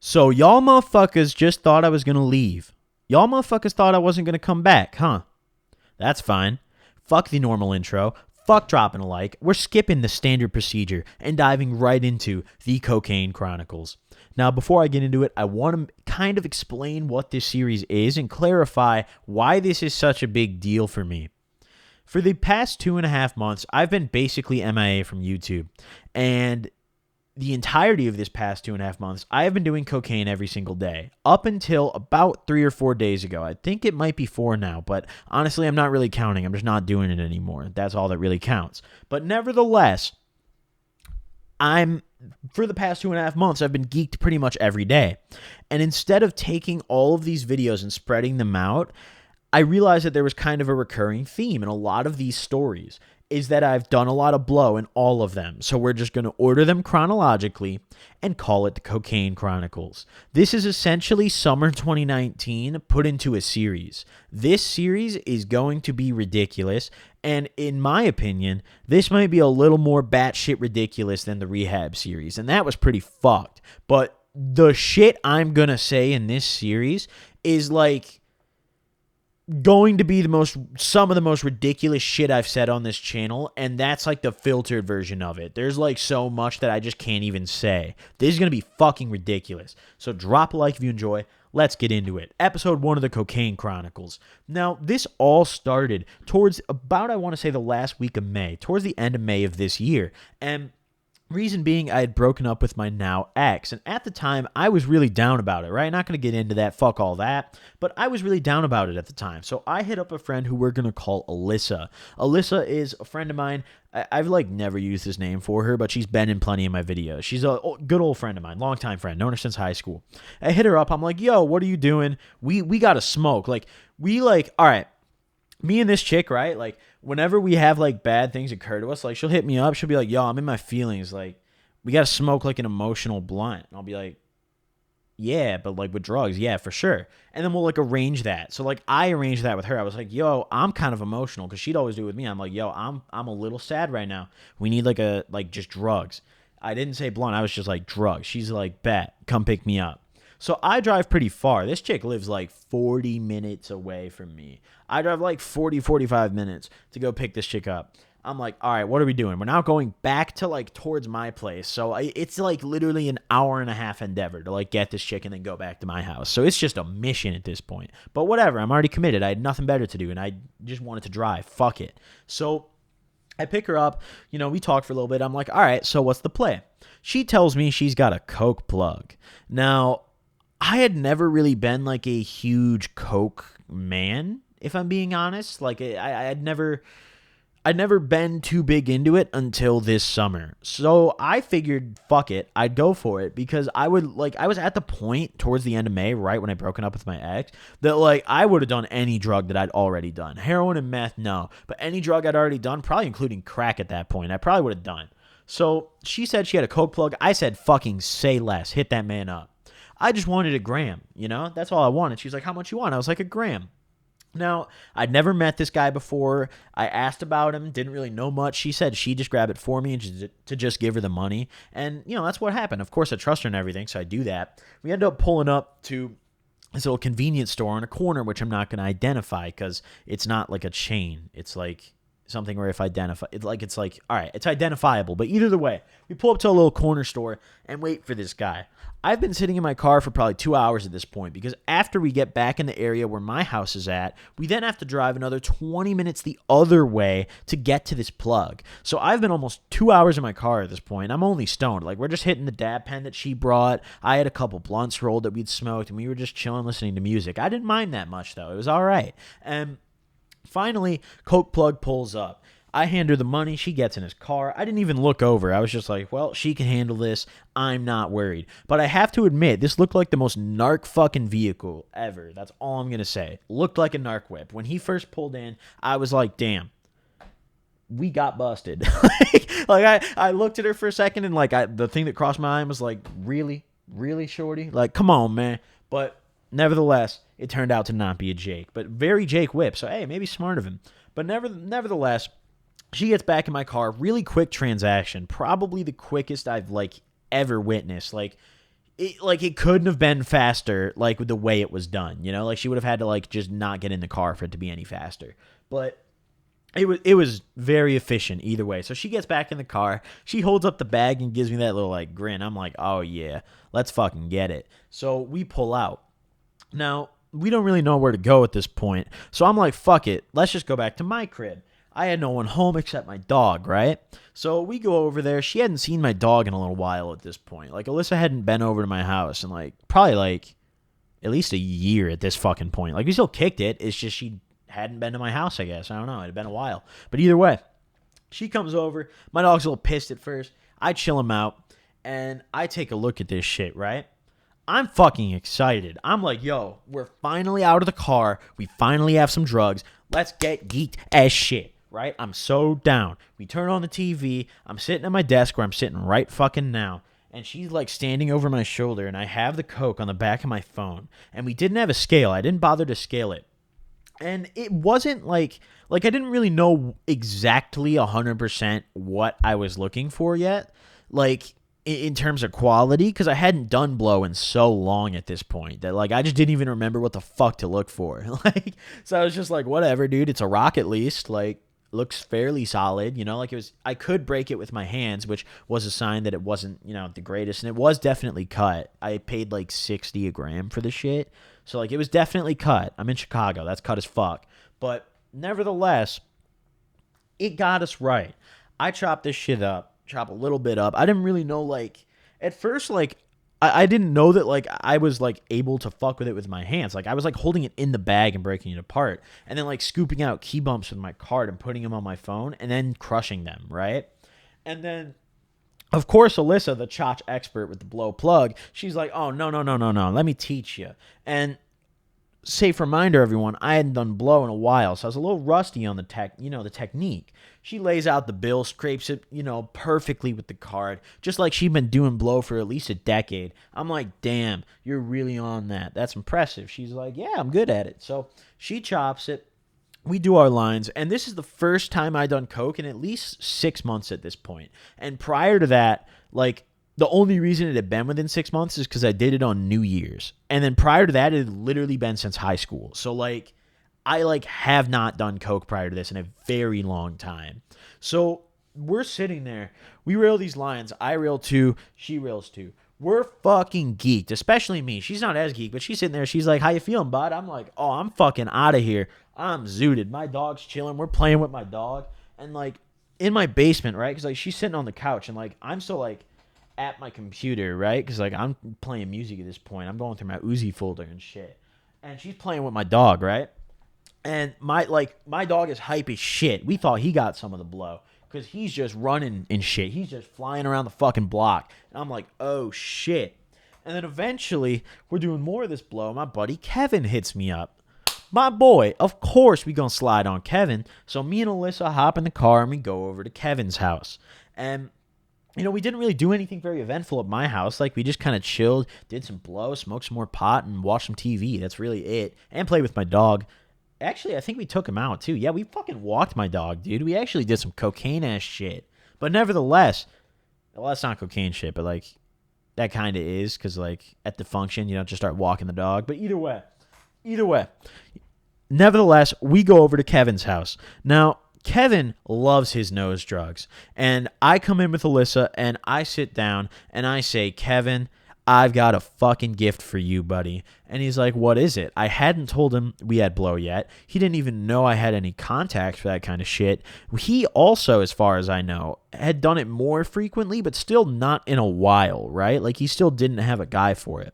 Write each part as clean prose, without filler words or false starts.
So y'all motherfuckers just thought I was going to leave. Y'all motherfuckers thought I wasn't going to come back, huh? That's fine. Fuck the normal intro. Fuck dropping a like. We're skipping the standard procedure and diving right into the Cocaine Chronicles. Now, before I get into it, I want to kind of explain what this series is and clarify why this is such a big deal for me. For the past 2.5 months, I've been basically MIA from YouTube. And the entirety of this past 2.5 months, I have been doing cocaine every single day up until about 3 or 4 days ago. I think it might be 4 now, but honestly, I'm not really counting. I'm just not doing it anymore. That's all that really counts. But nevertheless, for the past 2.5 months, I've been geeked pretty much every day. And instead of taking all of these videos and spreading them out, I realized that there was kind of a recurring theme in a lot of these stories. Is that I've done a lot of blow in all of them. So we're just going to order them chronologically and call it the Cocaine Chronicles. This is essentially summer 2019 put into a series. This series is going to be ridiculous. And in my opinion, this might be a little more batshit ridiculous than the Rehab series. And that was pretty fucked. But the shit I'm going to say in this series is like going to be some of the most ridiculous shit I've said on this channel, and that's like the filtered version of it. There's like so much that I just can't even say. This is going to be fucking ridiculous. So drop a like if you enjoy. Let's get into it. Episode 1 of the Cocaine Chronicles. Now, this all started towards about, I want to say, the last week of May, towards the end of May of this year. And reason being, I had broken up with my now ex, and at the time, I was really down about it, right? Not going to get into that, fuck all that, but I was really down about it at the time. So I hit up a friend who we're going to call Alyssa. Alyssa is a friend of mine. I've like never used this name for her, but she's been in plenty of my videos. She's a good old friend of mine, longtime friend, known her since high school. I hit her up. I'm like, yo, what are you doing? We got to smoke. All right. Me and this chick, right? Like, whenever we have, like, bad things occur to us, like, she'll hit me up. She'll be like, yo, I'm in my feelings. Like, we got to smoke, like, an emotional blunt. And I'll be like, yeah, but, like, with drugs, yeah, for sure. And then we'll, like, arrange that. So, like, I arranged that with her. I was like, yo, I'm kind of emotional, because she'd always do it with me. I'm like, yo, I'm a little sad right now. We need, just drugs. I didn't say blunt. I was just like, drugs. She's like, bet, come pick me up. So I drive pretty far. This chick lives like 40 minutes away from me. I drive like 45 minutes to go pick this chick up. I'm like, all right, what are we doing? We're now going back to like towards my place. So it's like literally an hour and a half endeavor to like get this chick and then go back to my house. So it's just a mission at this point. But whatever, I'm already committed. I had nothing better to do and I just wanted to drive. Fuck it. So I pick her up, we talk for a little bit. I'm like, all right, so what's the play? She tells me she's got a coke plug. Now, I had never really been like a huge coke man, if I'm being honest. Like I'd never been too big into it until this summer. So I figured, fuck it, I'd go for it because I was at the point towards the end of May, right when I broken up with my ex, that like I would have done any drug that I'd already done. Heroin and meth, no. But any drug I'd already done, probably including crack at that point, I probably would have done. So she said she had a coke plug. I said, fucking say less. Hit that man up. I just wanted a gram, That's all I wanted. She's like, how much you want? I was like, a gram. Now, I'd never met this guy before. I asked about him, didn't really know much. She said she just grabbed it for me and to just give her the money. And, that's what happened. Of course, I trust her and everything, so I do that. We end up pulling up to this little convenience store on a corner, which I'm not going to identify because it's not like a chain. It's like something where if identify, it's like, all right, it's identifiable. But either way, we pull up to a little corner store and wait for this guy. I've been sitting in my car for probably 2 hours at this point because after we get back in the area where my house is at, we then have to drive another 20 minutes the other way to get to this plug. So I've been almost 2 hours in my car at this point. I'm only stoned. Like, we're just hitting the dab pen that she brought. I had a couple blunts rolled that we'd smoked, and we were just chilling listening to music. I didn't mind that much, though. It was all right. And finally, coke plug pulls up. I hand her the money. She gets in his car. I didn't even look over. I was just like, well, she can handle this. I'm not worried. But I have to admit, this looked like the most narc fucking vehicle ever. That's all I'm going to say. Looked like a narc whip. When he first pulled in, I was like, damn, we got busted. I looked at her for a second and the thing that crossed my mind was like, really, shorty? Like, come on, man. But nevertheless, it turned out to not be a Jake, but very Jake whip. So, hey, maybe smart of him. But nevertheless, she gets back in my car, really quick transaction, probably the quickest I've ever witnessed. it couldn't have been faster, like, with the way it was done, like, she would have had to, like, just not get in the car for it to be any faster. But it was very efficient either way. So she gets back in the car, she holds up the bag and gives me that little, like, grin. I'm like, oh yeah, let's fucking get it. So we pull out. Now, we don't really know where to go at this point, so I'm like, fuck it, let's just go back to my crib. I had no one home except my dog, right? So we go over there. She hadn't seen my dog in a little while at this point. Like, Alyssa hadn't been over to my house in, like, probably, like, at least a year at this fucking point. Like, we still kicked it. It's just she hadn't been to my house, I guess. I don't know. It had been a while. But either way, she comes over. My dog's a little pissed at first. I chill him out, and I take a look at this shit, right? I'm fucking excited. I'm like, yo, we're finally out of the car. We finally have some drugs. Let's get geeked as shit, right? I'm so down. We turn on the TV. I'm sitting at my desk where I'm sitting right fucking now. And she's like standing over my shoulder, and I have the Coke on the back of my phone. And we didn't have a scale. I didn't bother to scale it. And it wasn't like I didn't really know exactly 100% what I was looking for yet. Like, in terms of quality, because I hadn't done blow in so long at this point that, like, I just didn't even remember what the fuck to look for. Like, so I was just like, whatever, dude, it's a rock at least. Like, looks fairly solid, like, it was. I could break it with my hands, which was a sign that it wasn't, the greatest, and it was definitely cut. I paid like $60 a gram for the shit, so, like, it was definitely cut. I'm in Chicago, that's cut as fuck, but nevertheless, it got us right. I chopped this shit up. Chop a little bit up. I didn't really know, like, at first, like, I didn't know that, like, I was, like, able to fuck with it with my hands. Like, I was, like, holding it in the bag and breaking it apart, and then, like, scooping out key bumps with my card and putting them on my phone, and then crushing them, right? And then, of course, Alyssa, the chotch expert with the blow plug, she's like, oh, no, let me teach you. And safe reminder, everyone, I hadn't done blow in a while, so I was a little rusty on the technique. She lays out the bill, scrapes it, perfectly with the card, just like she'd been doing blow for at least a decade. I'm like, damn, you're really on that. That's impressive. She's like, yeah, I'm good at it. So she chops it. We do our lines, and this is the first time I'd done coke in at least 6 months at this point. And prior to that, like, the only reason it had been within 6 months is because I did it on New Year's. And then prior to that, it had literally been since high school. So, like, I, like, have not done coke prior to this in a very long time. So we're sitting there. We rail these lines. I rail 2. She rails 2. We're fucking geeked, especially me. She's not as geeked, but she's sitting there. She's like, how you feeling, bud? I'm like, oh, I'm fucking out of here. I'm zooted. My dog's chilling. We're playing with my dog. And, like, in my basement, right? Because, like, she's sitting on the couch, and, like, I'm still, like, at my computer, right? Because, like, I'm playing music at this point. I'm going through my Uzi folder and shit. And she's playing with my dog, right? And my dog is hype as shit. We thought he got some of the blow because he's just running and shit. He's just flying around the fucking block. And I'm like, oh, shit. And then eventually, we're doing more of this blow. My buddy Kevin hits me up. My boy, of course we gonna slide on Kevin. So me and Alyssa hop in the car and we go over to Kevin's house. And we didn't really do anything very eventful at my house. Like, we just kind of chilled, did some blow, smoked some more pot, and watched some TV. That's really it. And played with my dog. Actually, I think we took him out, too. Yeah, we fucking walked my dog, dude. We actually did some cocaine-ass shit. But nevertheless, well, that's not cocaine shit, but, like, that kind of is. Because, like, at the function, you don't just start walking the dog. But either way. Nevertheless, we go over to Kevin's house. Now, Kevin loves his nose drugs. And I come in with Alyssa, and I sit down, and I say, Kevin, I've got a fucking gift for you, buddy. And he's like, what is it? I hadn't told him we had blow yet. He didn't even know I had any contacts for that kind of shit. He also, as far as I know, had done it more frequently, but still not in a while, right? Like, he still didn't have a guy for it.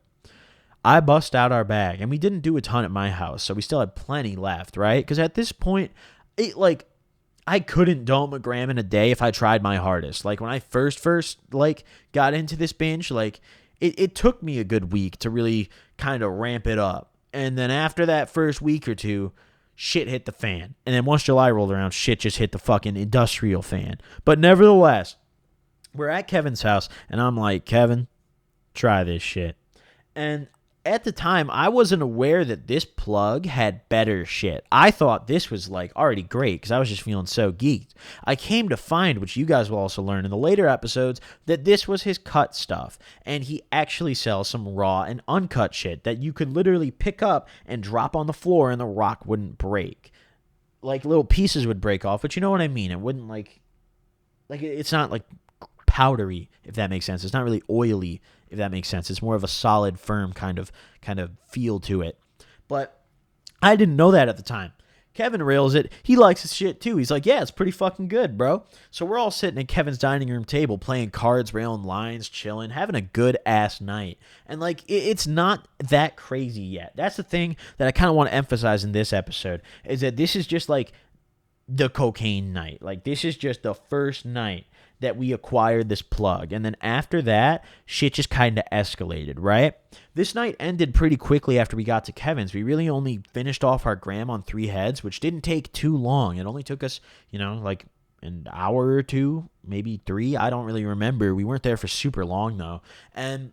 I bust out our bag, and we didn't do a ton at my house, so we still had plenty left, right? Because at this point, I couldn't dome a gram in a day if I tried my hardest. Like, when I first got into this binge, like, it took me a good week to really kind of ramp it up. And then after that first week or two, shit hit the fan. And then once July rolled around, shit just hit the fucking industrial fan. But nevertheless, we're at Kevin's house, and I'm like, Kevin, try this shit. And at the time, I wasn't aware that this plug had better shit. I thought this was like already great because I was just feeling so geeked. I came to find, which you guys will also learn in the later episodes, that this was his cut stuff. And he actually sells some raw and uncut shit that you could literally pick up and drop on the floor and the rock wouldn't break. Like little pieces would break off, but you know what I mean. It wouldn't like it's not like powdery, if that makes sense. It's not really oily, if that makes sense. It's more of a solid, firm kind of feel to it. But I didn't know that at the time. Kevin rails it. He likes his shit too. He's like, yeah, it's pretty fucking good, bro. So we're all sitting at Kevin's dining room table playing cards, railing lines, chilling, having a good ass night. And like, it's not that crazy yet. That's the thing that I kind of want to emphasize in this episode, is that this is just like the cocaine night. Like, this is just the first night that we acquired this plug. And then after that, shit just kind of escalated, right? This night ended pretty quickly after we got to Kevin's. We really only finished off our gram on 3 heads, which didn't take too long. It only took us, like an hour or 2, maybe 3. I don't really remember. We weren't there for super long, though. And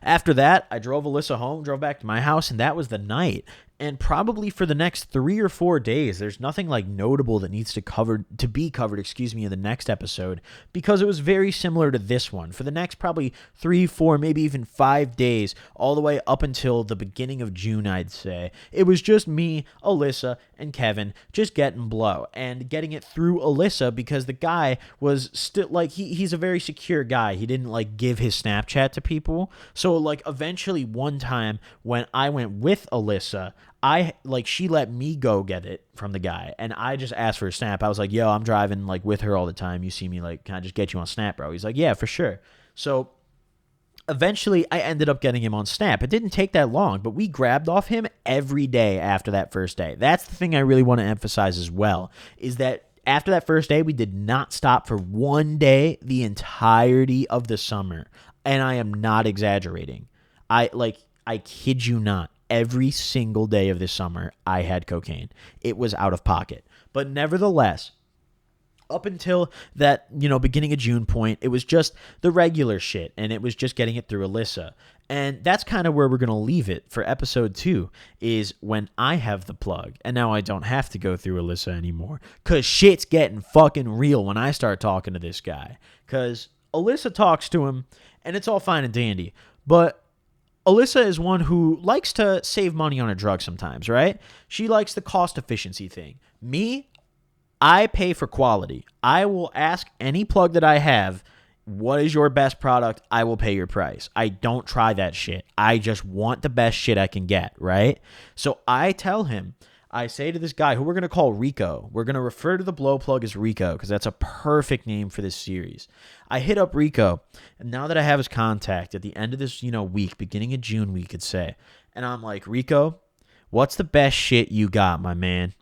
after that, I drove Alyssa home, drove back to my house, and that was the night. And probably for the next 3 or 4 days, there's nothing like notable that needs to be covered, in the next episode, because it was very similar to this one. For the next probably 3, 4, maybe even 5 days, all the way up until the beginning of June, I'd say, it was just me, Alyssa, and Kevin just getting blow and getting it through Alyssa, because the guy was still like, he's a very secure guy. He didn't like give his Snapchat to people. So like eventually one time when I went with Alyssa, she let me go get it from the guy, and I just asked for a snap. I was like, yo, I'm driving like with her all the time. You see me, like, can I just get you on Snap, bro? He's like, yeah, for sure. So eventually I ended up getting him on Snap. It didn't take that long, but we grabbed off him every day after that first day. That's the thing I really want to emphasize as well, is that after that first day, we did not stop for one day the entirety of the summer. And I am not exaggerating. I kid you not. Every single day of this summer, I had cocaine. It was out of pocket. But nevertheless, up until that, beginning of June point, it was just the regular shit, and it was just getting it through Alyssa. And that's kind of where we're going to leave it for episode 2, is when I have the plug, and now I don't have to go through Alyssa anymore, because shit's getting fucking real when I start talking to this guy. Because Alyssa talks to him, and it's all fine and dandy, but Alyssa is one who likes to save money on a drug sometimes, right? She likes the cost efficiency thing. Me, I pay for quality. I will ask any plug that I have, what is your best product? I will pay your price. I don't try that shit. I just want the best shit I can get, right? So I tell him, I say to this guy, who we're going to call Rico, we're going to refer to the blow plug as Rico because that's a perfect name for this series. I hit up Rico, and now that I have his contact at the end of this, week, beginning of June, we could say, and I'm like, Rico, what's the best shit you got, my man?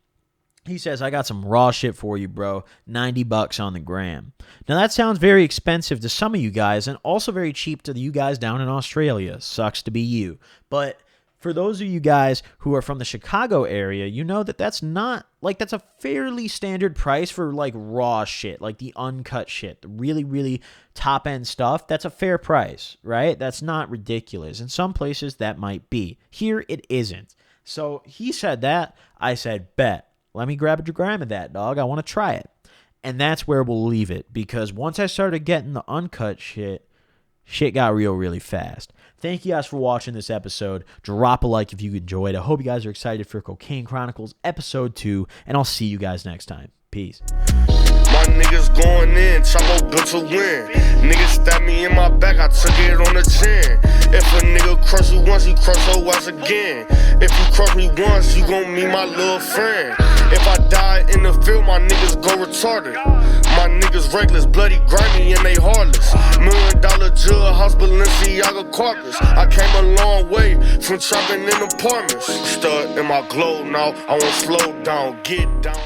He says, I got some raw shit for you, bro. $90 on the gram. Now, that sounds very expensive to some of you guys and also very cheap to you guys down in Australia. Sucks to be you. But for those of you guys who are from the Chicago area, you know that that's not, that's a fairly standard price for, raw shit, like the uncut shit, the really, really top-end stuff. That's a fair price, right? That's not ridiculous. In some places, that might be. Here, it isn't. So he said that. I said, bet. Let me grab a gram of that, dog. I want to try it. And that's where we'll leave it, because once I started getting the uncut shit got real really fast. Thank you guys for watching this episode. Drop a like if you enjoyed. I hope you guys are excited for Cocaine Chronicles episode 2, and I'll see you guys next time. Peace. My niggas going in, Chapo good to win. Niggas stabbed me in my back, I took it on the chin. If a nigga crush you once, he crush your ass again. If you crush me once, you gon' meet my little friend. If I die in the field, my niggas go retarded. My niggas reckless, bloody, grimy, and they heartless. $1 million jewel house, Balenciaga carpets. I came a long way from trapping in apartments. Stud in my glow now, I won't slow down, get down.